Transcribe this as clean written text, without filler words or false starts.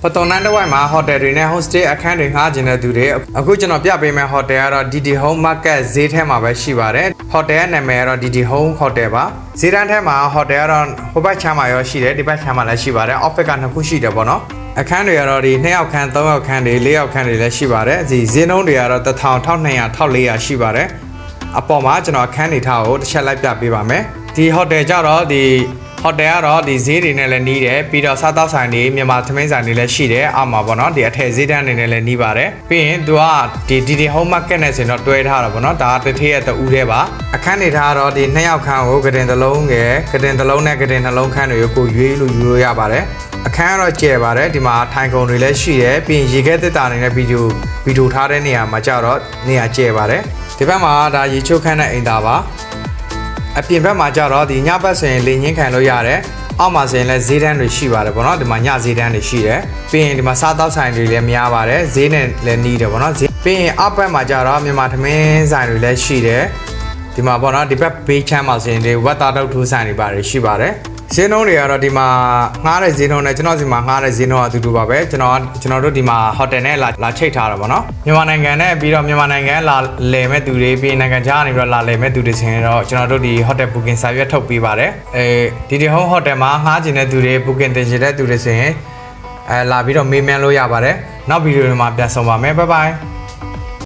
ပတော်နန်းတစ်ဝိုက်မှာဟိုတယ်တွေနဲ့ hostel အခန်းတွေငှားကျင်တဲ့သူတွေအခုကျွန်တော်ပြပေးမယ့် hotel ကတော့ DD Home Market ဈေးထဲမှာပဲရှိပါတယ် hotel ရဲ့နာမည်ကတော့ DD Home Hotel ပါဈေးတန်းထဲမှာ hotel ကတော့ဟိုဘက်ခြမ်းမှာရောရှိတယ်ဒီဘက်ခြမ်းမှာလည်းရှိပါတယ် office ကနှစ်ခုရှိတယ်ပေါ့နော်အခန်းတွေကတော့ဒီ2ယောက်ခန်း3ယောက်ခန်းတွေ4ယောက်ခန်းတွေလည်းရှိပါတယ်ဒီဈေးနှုန်းတွေကတော့1000 1200 1400ရှိပါတယ်အပေါ်မှာကျွန်တော်အခန်းတွေထားကိုတစ်ချက်လိုက်ပြပေးပါမယ်ဒီ hotel ကြတော့ဒီ hotel ကတော့ဒီဈေးတွေနဲ့လည်းနီးတယ်ပြီးတော့စားတောက်ဆိုင်တွေမြန်မာသမင်းဆိုင်တွေလည်းရှိတယ်အောက်မှာပေါ့နော်ဒီအထည်ဈေးတန်းတွေနဲ့လည်းနီးပါတယ်ပြီးရင်သူကဒီ DD Home Market နဲ့ဆိုတော့တွဲထားတာပေါ့နော်ဒါကတစ်ထည့်ရတူးသေးပါအခန်းတွေထားတော့ဒီ2ယောက်ခန်းကိုကတင်တစ်လုံးငယ်ကတင်တစ်လုံးနဲ့ကတင်နှလုံးခန်းတွေကိုရွေးလို့ယူလို့ရပါတယ်အခန်းကတော့ကျယ်ပါတယ်ဒီမှာထိုင်ကုန်တွေလည်းရှိတယ်ပြီးရင်ရေခဲတစ်တာနေနဲ့ဗီဒီယိုထားတဲ့နေရာမှာကြတော့နေရာကျယ်ပါတယ်ဒီဘက်မှာဒါရေချိုးခန်းနဲ့အိမ်သားပါအပြင်ဘက်မှာကြတော့ဒီညဘက်ဆိုရင်လေငင်းခံလို့ရတယ်အောက်မှာဆိုရင်လည်းဈေးတန်းတွေရှိပါတယ်ပေါ့နော်ဒီမှာညဈေးတန်းတွေရှိတယ်ပြီးရင်ဒီမှာစားတောက်ဆိုင်တွေလည်းများပါတယ်ဈေးနဲ့လည်းနီးတယ်ပေါ့နော်ပြီးရင်အောက်ဘက်မှာကြတော့မြန်မာသမင်းဆိုင်တွေလည်းရှိတယ်ဒီမှာပေါ့နော်ဒီဘက်ဘေးချမ်းမှာဆိုရင်ဒီဝက်သားတုတ်ထူးဆိုင်တွေပါတယ်ရှိပါတယ်ဈေးနှုန်းတွေကတော့ဒီမှာငှားတဲ့ဈေးနှုန်းနဲ့ကျွန်တော်စီမှာငှားတဲ့ဈေးနှုန်းအတူတူပါပဲကျွန်တော်တို့ဒီမှာဟိုတယ်နဲ့လာချိတ်ထားတာပေါ့နော်မြန်မာနိုင်ငံနဲ့ပြီးတော့မြန်မာနိုင်ငံလာလည်မဲ့သူတွေပြီးနိုင်ငံခြားကနေပြီးတော့လာလည်မဲ့သူတွေဆိုရင်တော့ကျွန်တော်တို့ဒီဟိုတယ် booking စာရွက်ထုတ်ပေးပါတယ်DD Home Hotel မှာငှားကျင်တဲ့သူတွေ booking တင်ချင်တဲ့သူတွေဆိုရင်လာပြီးတော့မေးမြန်းလို့ရပါတယ်နောက်ဗီဒီယိုတွေမှာပြန်ဆောင်ပါမယ် bye bye